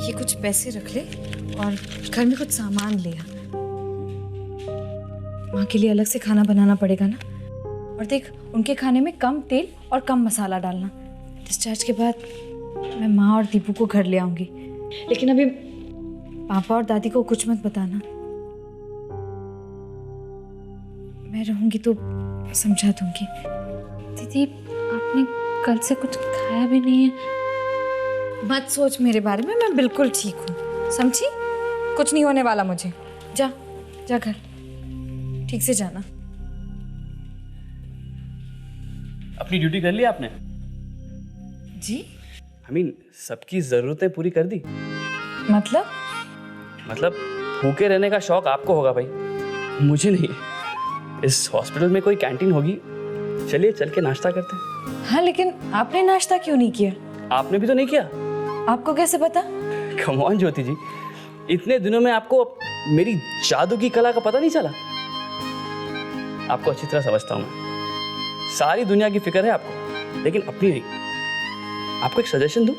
ये कुछ पैसे रख ले और घर में कुछ सामान ले आ। माँ के लिए अलग से खाना बनाना पड़ेगा ना। और देख, उनके खाने में कम तेल और कम मसाला डालना। डिस्चार्ज के बाद मैं माँ और दीपू को घर ले आऊंगी, लेकिन अभी पापा और दादी को कुछ मत बताना। मैं रहूंगी तो समझा दूंगी। दीदी, आपने कल से कुछ खाया भी नहीं है। मत सोच मेरे बारे में, मैं बिल्कुल ठीक हूँ, समझी? कुछ नहीं होने वाला मुझे। जा जा घर, ठीक से जाना। अपनी ड्यूटी कर ली आपने? जी? सबकी जरूरतें पूरी कर दी। मतलब भूखे रहने का शौक आपको होगा भाई, मुझे नहीं। इस हॉस्पिटल में कोई कैंटीन होगी, चलिए चल के नाश्ता करते हैं। हाँ, लेकिन आपने नाश्ता क्यों नहीं किया? आपने भी तो नहीं किया। आपको कैसे पता? कम ऑन ज्योति जी, इतने दिनों में आपको मेरी जादू की कला का पता नहीं चला? आपको अच्छी तरह समझता हूँ मैं। सारी दुनिया की फिक्र है आपको, लेकिन अपनी नहीं। आपको एक सजेशन दूं?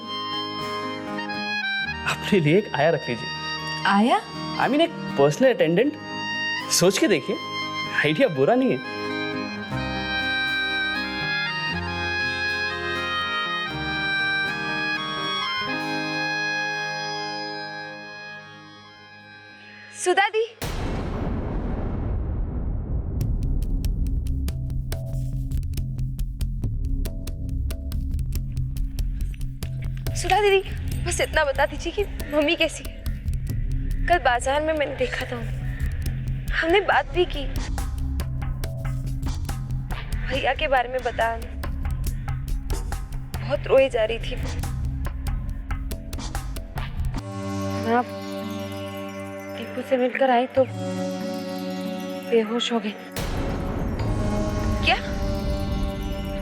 अपने लिए एक आया रख लीजिए। आया? एक पर्सनल अटेंडेंट। सोच के देखिए, आइडिया बुरा नहीं है। सुधा दी, सुधा दीदी, बस इतना बता दीजिए कि मम्मी कैसी है। कल बाजार में मैंने देखा था उन्हें, हमने बात भी की, भैया के बारे में बताया, बहुत रोई जा रही थी। आप दीपू से मिलकर आई तो बेहोश हो गई। क्या?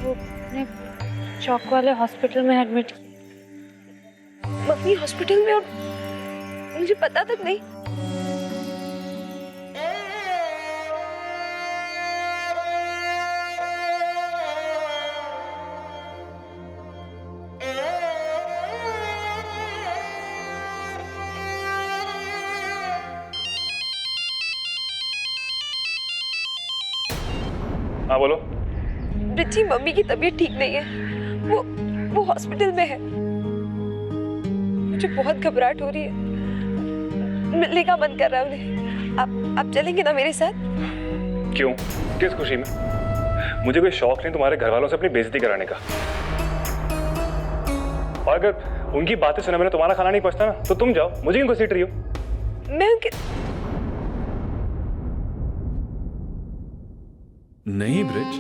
वो अपने चौक वाले हॉस्पिटल में एडमिट। मम्मी हॉस्पिटल में, और मुझे पता तक नहीं। हाँ बोलो। रिची, मम्मी की तबीयत ठीक नहीं है, वो हॉस्पिटल में है। मुझे बहुत घबराहट हो रही है, मिलने का मन कर रहा है उन्हें। आप चलेंगे ना मेरे साथ? क्यों? किस खुशी में? मुझे कोई शौक नहीं तुम्हारे घर वालों से अपनी बेइज्जती कराने का। और अगर उनकी बातें सुने मैंने तुम्हारा खाना नहीं पचता ना, तो तुम जाओ, मुझे क्यों घसीट रही हो? मैं उनके नहीं ब्रिज,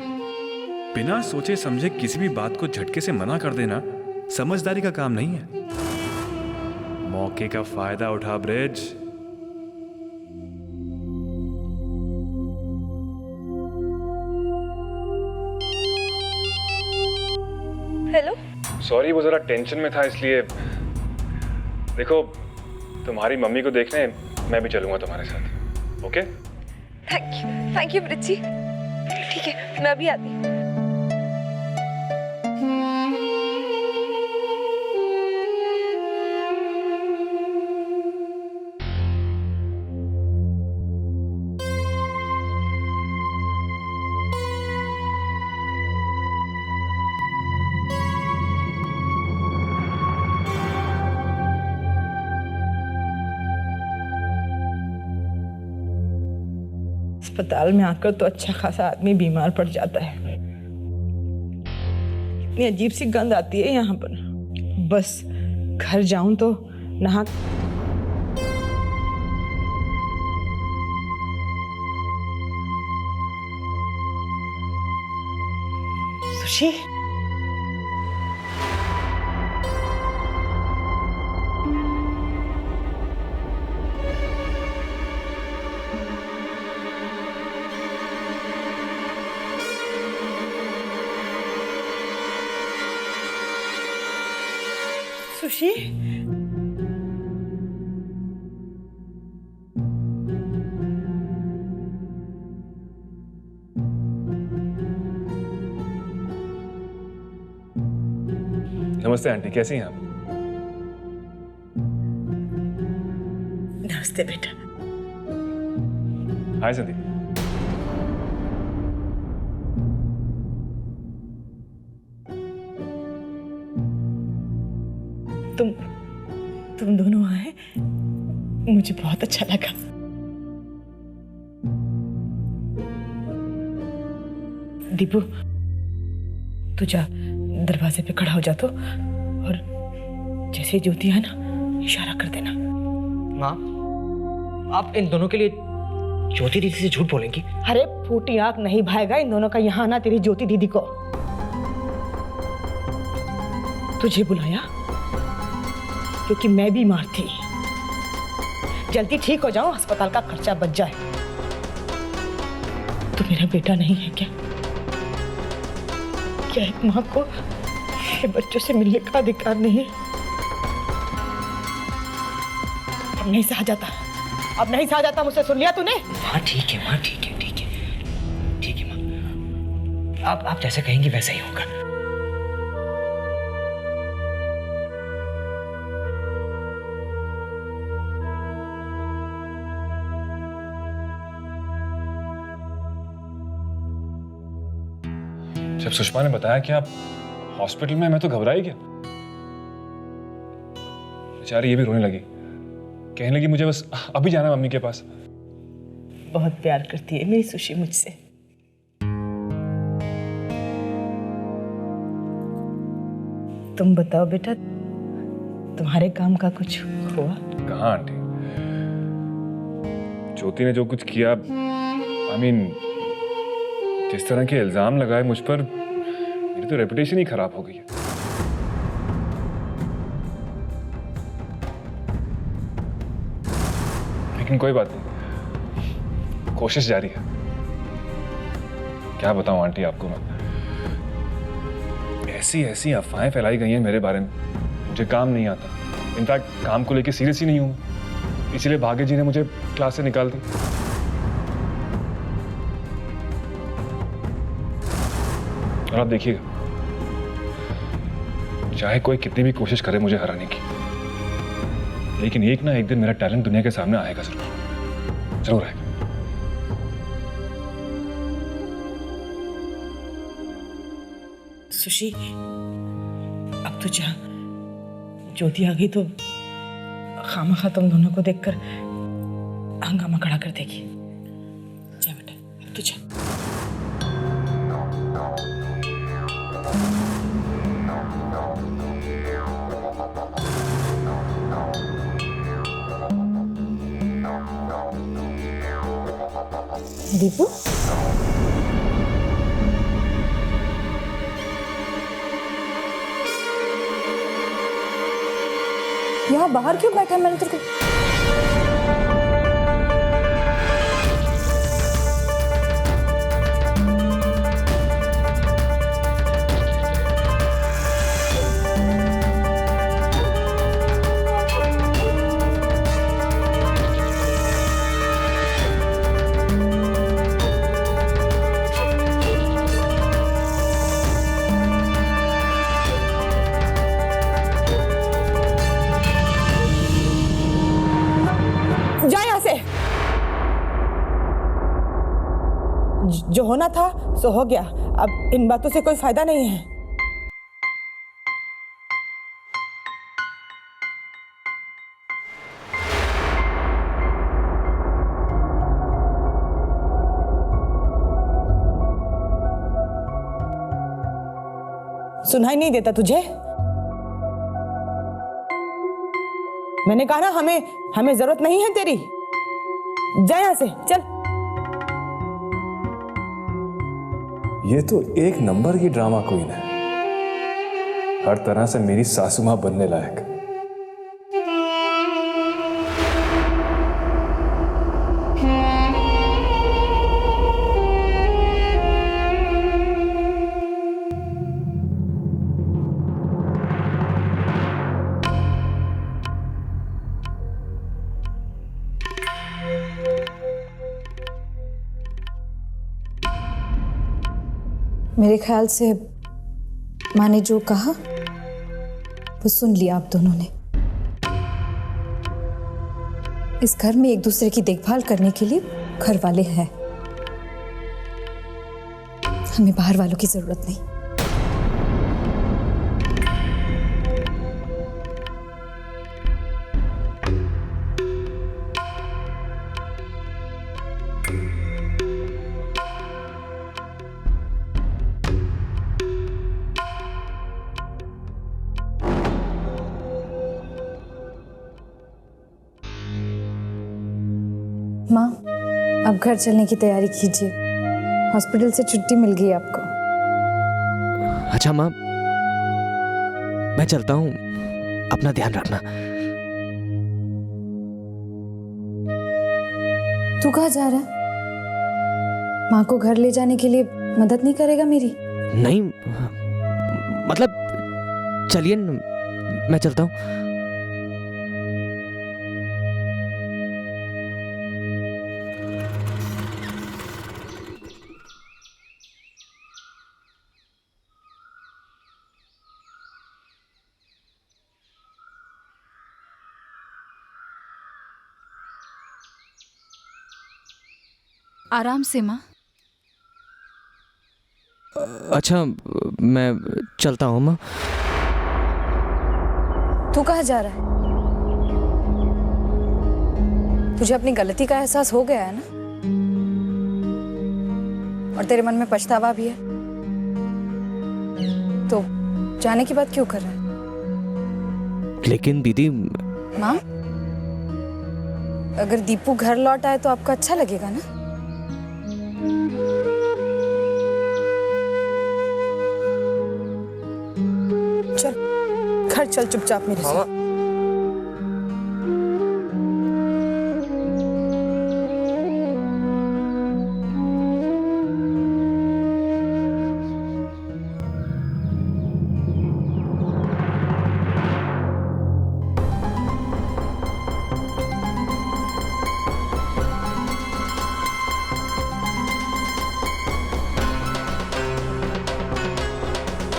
बिना सोचे समझे किसी भी बात को झटके से मना कर देना समझदारी का काम नहीं है। मौके का फायदा उठा ब्रिज। हेलो। सॉरी, वो जरा टेंशन में था इसलिए। देखो, तुम्हारी मम्मी को देखने मैं भी चलूंगा तुम्हारे साथ। ओके? Thank you Richie. ठीक है, मैं अभी आती हूँ। अस्पताल में आकर तो अच्छा खासा आदमी बीमार पड़ जाता है। इतनी अजीब सी गंध आती है यहाँ पर। बस घर जाऊं तो नहा। सुशी, सुशी, नमस्ते आंटी, कैसी हैं आप? नमस्ते बेटा। हाय संदीप। तुम दोनों आए, मुझे बहुत अच्छा लगा। दीपू, तू जा दरवाजे पे खड़ा हो जा तो, और जैसे ज्योति है ना इशारा कर देना। माँ, आप इन दोनों के लिए ज्योति दीदी से झूठ बोलेंगी? अरे फूटी आंख नहीं भाएगा इन दोनों का यहाँ आना तेरी ज्योति दीदी को। तुझे बुलाया क्योंकि मैं बीमार थी, जल्दी ठीक हो जाओ, अस्पताल का खर्चा बच जाए। तू मेरा बेटा नहीं है क्या? क्या एक माँ को ये बच्चों से मिलने का अधिकार नहीं है? अब नहीं सहा जाता, अब नहीं सहा जाता, मुझसे सुन लिया तूने? हाँ ठीक है माँ, ठीक है ठीक है ठीक है माँ, आप जैसे कहेंगी वैसा ही होगा। जब सुषमा ने बताया कि आप हॉस्पिटल में, मैं तो घबराई गया। बेचारी ये भी रोने लगी, कहने लगी मुझे बस अभी जाना है मम्मी के पास। बहुत प्यार करती है मेरी सुशी मुझसे। तुम बताओ बेटा, तुम्हारे काम का कुछ हुआ? कहाँ आंटी, ज्योति ने जो कुछ किया, जिस तरह के इल्जाम लगाए मुझ पर, मेरी तो रेपुटेशन ही खराब हो गई है। लेकिन कोई बात नहीं, कोशिश जारी है। क्या बताऊं आंटी आपको, मैं ऐसी ऐसी अफवाहें फैलाई गई हैं मेरे बारे में, मुझे काम नहीं आता। इनफैक्ट काम को लेके सीरियस ही नहीं हूं, इसीलिए भाग्य जी ने मुझे क्लास से निकाल दी। और आप देखिएगा, चाहे कोई कितनी भी कोशिश करे मुझे हराने की, लेकिन एक ना एक दिन मेरा टैलेंट दुनिया के सामने आएगा, जरूर जरूर आएगा। सुशी, अब तो जा, ज्योति आ गई तो खामखा तुम दोनों को देखकर हंगामा खड़ा कर देगी। जा बेटा, अब तो जा। दीपू, यहाँ बाहर क्यों बैठा? मैंने तेरे को जो होना था सो हो गया, अब इन बातों से कोई फायदा नहीं है। सुनाई नहीं देता तुझे? मैंने कहा ना, हमें जरूरत नहीं है तेरी। जा यहां से, चल। ये तो एक नंबर की ड्रामा क्वीन है, हर तरह से मेरी सासू मां बनने लायक। मेरे ख्याल से माँ ने जो कहा वो सुन लिया आप दोनों ने। इस घर में एक दूसरे की देखभाल करने के लिए घर वाले हैं। हमें बाहर वालों की जरूरत नहीं। माँ, अब घर चलने की तैयारी कीजिए। हॉस्पिटल से छुट्टी मिल गई आपको। अच्छा माँ, मैं चलता हूँ, अपना ध्यान रखना। तू कहाँ जा रहा है? माँ को घर ले जाने के लिए मदद नहीं करेगा मेरी? नहीं, मतलब चलिए मैं चलता हूँ। आराम से माँ। अच्छा, मैं चलता हूँ माँ। तू कहाँ जा रहा है? तुझे अपनी गलती का एहसास हो गया है ना? और तेरे मन में पछतावा भी है, तो जाने की बात क्यों कर रहा है? लेकिन दीदी, माँ, अगर दीपू घर लौट आए तो आपको अच्छा लगेगा ना? चल घर चल चुपचाप मेरे साथ।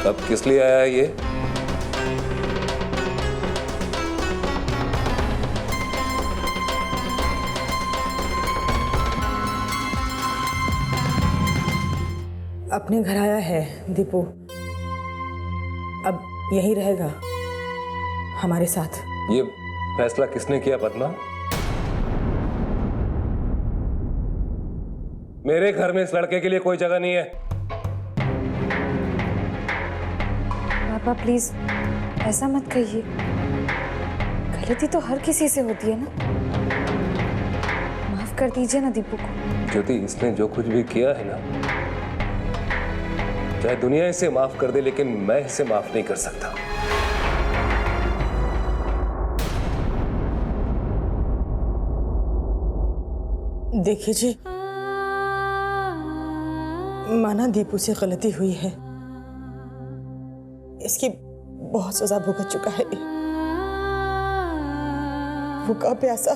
अब किस लिए आया है ये? अपने घर आया है दीपू, अब यहीं रहेगा हमारे साथ। ये फैसला किसने किया पद्मा? मेरे घर में इस लड़के के लिए कोई जगह नहीं है। पापा प्लीज ऐसा मत कहिए। गलती तो हर किसी से होती है ना। माफ कर दीजिए ना दीपू को। ज्योति, इसने जो कुछ भी किया है ना, चाहे दुनिया इसे माफ कर दे, लेकिन मैं इसे माफ नहीं कर सकता। देखिए जी, माना दीपू से गलती हुई है, इसकी बहुत सजा भुगत चुका है। भूखा प्यासा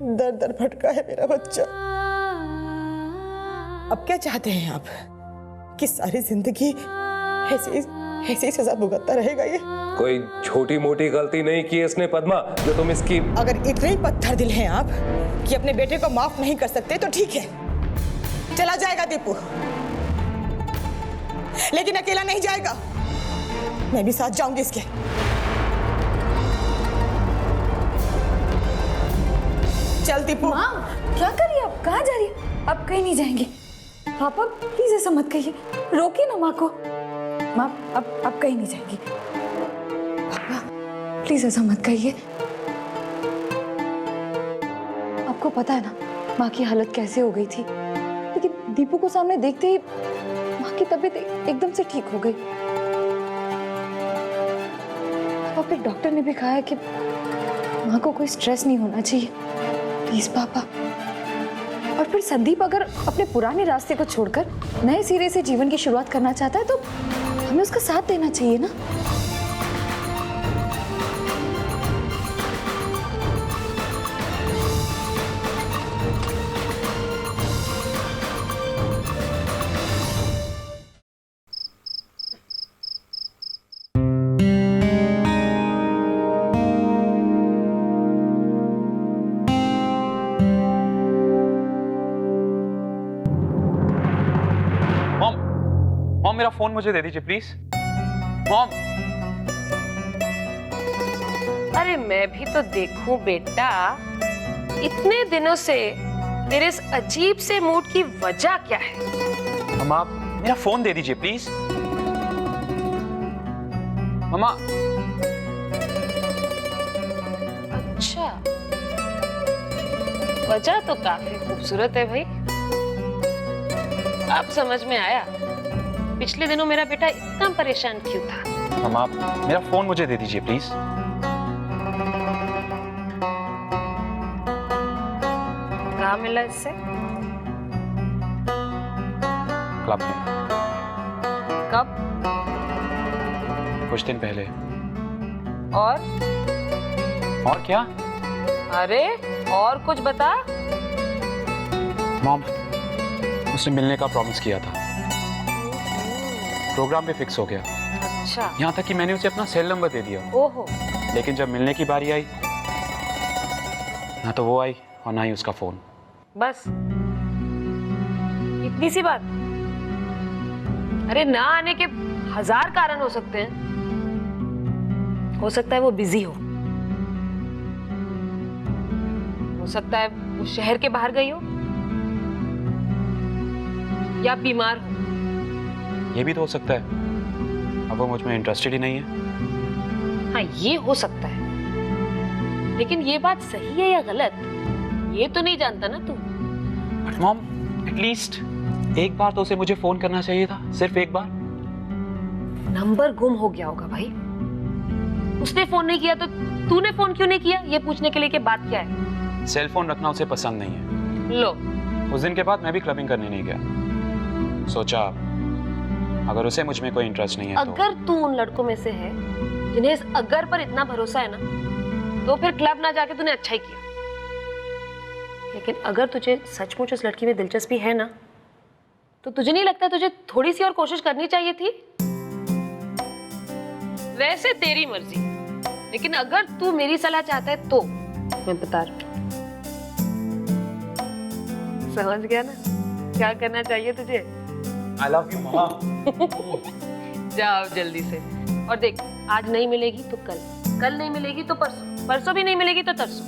दर दर भटका है मेरा बच्चा। अब क्या चाहते हैं आप कि सारी जिंदगी ऐसी सजा भुगतता रहेगा ये? कोई छोटी मोटी गलती नहीं की इसने पद्मा, जो तुम इसकी। अगर इतने ही पत्थर दिल हैं आप कि अपने बेटे को माफ नहीं कर सकते तो ठीक है, चला जाएगा दीपू, लेकिन अकेला नहीं जाएगा। मैं भी साथ जाऊंगी इसके। चल दीपू। माँ, क्या कर रही है आप? कहाँ जा रही है? आप कहीं नहीं जाएंगे। पापा प्लीज ऐसा मत कहिए, रोकिए ना माँ को। माँ, अब कहीं नहीं जाएंगी। पापा प्लीज ऐसा मत कहिए। आपको पता है ना माँ की हालत कैसे हो गई थी, लेकिन दीपू को सामने देखते ही माँ की तबीयत एकदम से ठीक हो गई। पापा, फिर डॉक्टर ने भी कहा है कि माँ को कोई स्ट्रेस नहीं होना चाहिए। प्लीज पापा। और फिर संदीप अगर अपने पुराने रास्ते को छोड़कर नए सिरे से जीवन की शुरुआत करना चाहता है तो हमें उसका साथ देना चाहिए ना। मॉम मेरा फोन मुझे दे दीजिए प्लीज। मॉम। अरे मैं भी तो देखूं बेटा, इतने दिनों से तेरे इस अजीब से मूड की वजह क्या है? मम्मा मेरा फोन दे दीजिए प्लीज। मम्मा। अच्छा, वजह तो काफी खूबसूरत है भाई। अब समझ में आया पिछले दिनों मेरा बेटा इतना परेशान क्यों था। मम्मा मेरा फोन मुझे दे दीजिए प्लीज। कहाँ मिला इससे? क्लब में कब? कुछ दिन पहले। और क्या? अरे और कुछ बता। मॉम उसने मिलने का प्रॉमिस किया था, प्रोग्राम भी फिक्स हो गया। अच्छा। यहाँ तक कि मैंने उसे अपना सेल नंबर दे दिया। ओहो। लेकिन जब मिलने की बारी आई, ना तो वो आई और ना ही उसका फोन। बस इतनी सी बात? अरे ना आने के 1000 कारण हो सकते हैं। हो सकता है वो बिजी हो सकता है वो शहर के बाहर गई हो, या बीमार हो। ये भी तो हो सकता है, अब वो मुझ में इंटरेस्टेड ही नहीं है। हाँ ये हो सकता है, लेकिन ये बात सही है या गलत ये तो नहीं जानता ना तू। बट मॉम एटलीस्ट एक बार तो उसे मुझे फोन करना चाहिए था, सिर्फ एक बार। नंबर गुम हो गया होगा भाई। उसने फोन नहीं किया तो तूने फोन क्यों नहीं किया, ये पूछने के लिए कि बात क्या है। सेल फोन रखना उसे पसंद नहीं है। लो। उस दिन के बाद मैं भी क्लबिंग करने नहीं गया। सोचा अगर उसे मुझ में कोई इंटरेस्ट नहीं है अगर तू उन लड़कों में से है जिन्हें इस अगर पर इतना भरोसा है ना, तो फिर क्लब ना जाके तूने अच्छा ही किया। लेकिन अगर तुझे सचमुच उस लड़की में दिलचस्पी है ना, तो तुझे नहीं लगता तुझे थोड़ी सी और कोशिश करनी चाहिए थी? वैसे तेरी मर्जी, लेकिन अगर तू मेरी सलाह चाहता है तो मैं बता रही हूँ। समझ गया ना क्या करना चाहिए तुझे? I love you, मामा। जाओ जल्दी से। और देख, आज नहीं मिलेगी तो कल, कल नहीं मिलेगी तो परसों, परसों भी नहीं मिलेगी तो तरसों,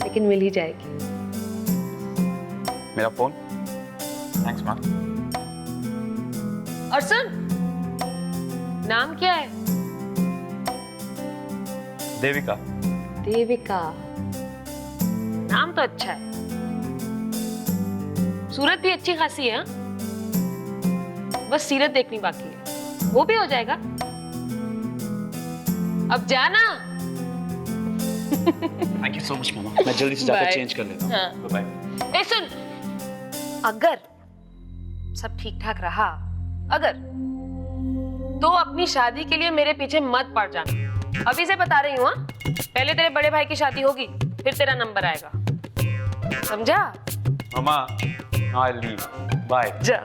लेकिन मिल ही जाएगी। मेरा फोन। थैंक्स माँ। और सुन, नाम क्या है? देविका। देविका, नाम तो अच्छा है। सूरत भी अच्छी खासी है। बस सीरत देखनी बाकी है, वो भी हो जाएगा। अब जाना। थैंक यू सो मच मामा। मैं जल्दी से जाकर चेंज कर लेता हूँ। हाँ। बाय। ए सुन, अगर सब ठीक ठाक रहा, अगर तो अपनी शादी के लिए मेरे पीछे मत पड़ जाना। अभी से बता रही हूँ। पहले तेरे बड़े भाई की शादी होगी, फिर तेरा नंबर आएगा, समझा? मामा आई लीव। बाय। जा।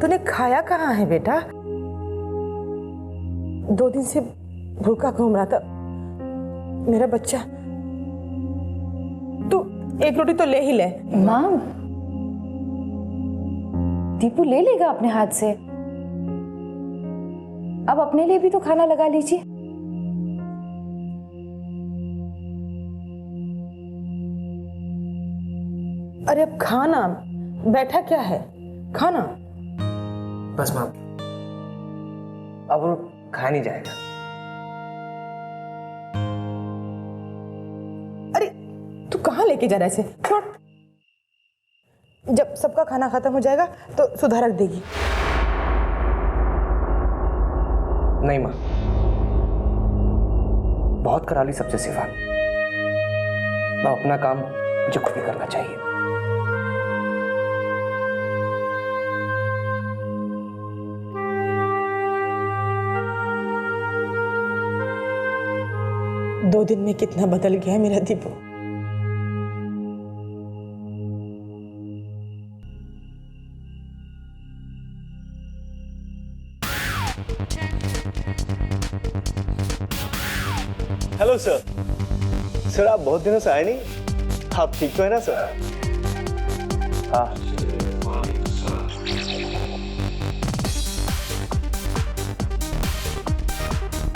तूने खाया कहाँ है बेटा? 2 दिन से भूखा घूम रहा था मेरा बच्चा। तू एक रोटी तो ले ही ले। माँ, दीपू ले लेगा अपने हाथ से। अब अपने लिए भी तो खाना लगा लीजिए। अरे अब खाना, बैठा क्या है, खाना। बस माँ, अब वो खा नहीं जाएगा। अरे तू कहाँ लेके जा रहा है इसे? छोड़। जब सबका खाना खत्म हो जाएगा तो सुधा रख देगी। नहीं माँ, बहुत करा ली सबसे सिवा। मैं अपना काम मुझे खुद ही करना चाहिए। दो दिन में कितना बदल गया है मेरा दीपू। Hello sir. सर आप बहुत दिनों से आए नहीं, आप ठीक तो है ना सर? हाँ।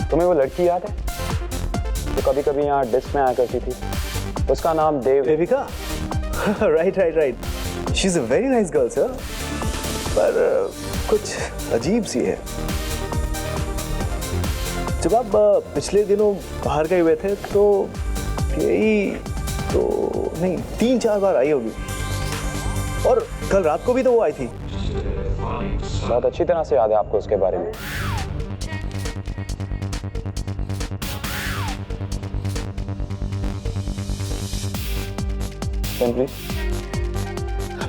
तुम्हें वो लड़की याद है जो कभी कभी यहाँ डिस्क में आया करती थी? उसका नाम Devika. Right right right, she is a very nice girl sir, पर कुछ अजीब सी है। जब आप पिछले दिनों बाहर गए हुए थे तो यही तो नहीं 3-4 बार आई होगी, और कल रात को भी तो वो आई थी। बहुत अच्छी तरह से याद है आपको उसके बारे में।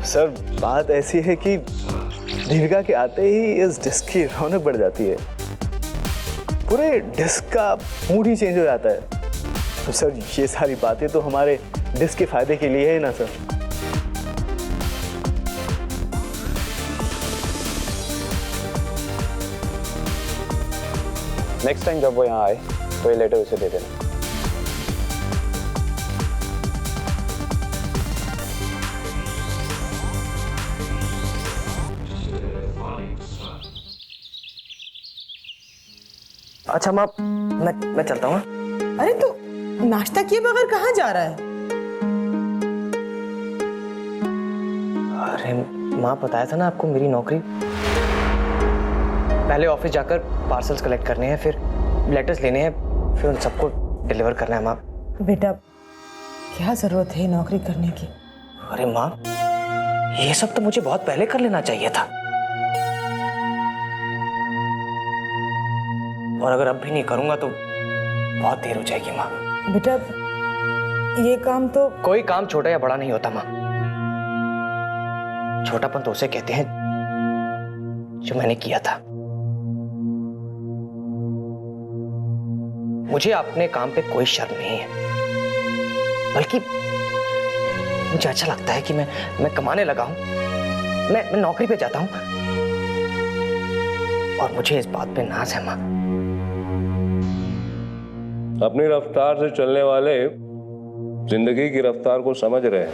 सर बात ऐसी है कि देविका के आते ही इस डिस्क की रौनक बढ़ जाती है, पूरे डिस्क का मूड ही चेंज हो जाता है। तो सर ये सारी बातें तो हमारे डिस्क के फायदे के लिए है ना सर? नेक्स्ट टाइम जब वो यहाँ आए तो ये लेटर उसे दे देना। अच्छा माँ, मैं चलता हूँ। अरे तो नाश्ता किए बगैर कहाँ जा रहा है? अरे माँ, बताया था ना आपको मेरी नौकरी। पहले ऑफिस जाकर पार्सल्स कलेक्ट करने हैं, फिर लेटर्स लेने हैं, फिर उन सबको डिलीवर करना है माँ। बेटा क्या जरूरत है नौकरी करने की? अरे माँ, ये सब तो मुझे बहुत पहले कर लेना चाहिए था, और अगर अब भी नहीं करूंगा तो बहुत देर हो जाएगी माँ। बेटा ये काम तो कोई काम छोटा या बड़ा नहीं होता माँ। छोटापन तो उसे कहते हैं जो मैंने किया था। मुझे अपने काम पे कोई शर्म नहीं है, बल्कि मुझे अच्छा लगता है कि मैं कमाने लगा हूं, मैं नौकरी पे जाता हूं, और मुझे इस बात पे नाज है माँ। अपनी रफ्तार से चलने वाले जिंदगी की रफ्तार को समझ रहे हैं।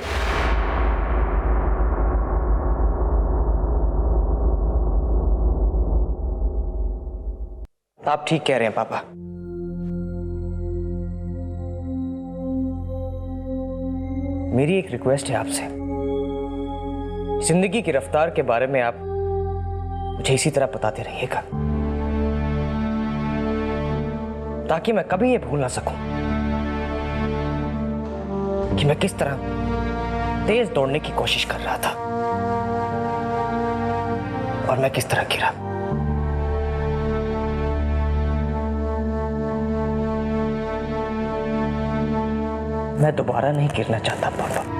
आप ठीक कह रहे हैं पापा। मेरी एक रिक्वेस्ट है आपसे, जिंदगी की रफ्तार के बारे में आप मुझे इसी तरह बताते रहिएगा, ताकि मैं कभी ये भूल ना सकूं कि मैं किस तरह तेज दौड़ने की कोशिश कर रहा था और मैं किस तरह गिरा। मैं दोबारा नहीं गिरना चाहता पापा।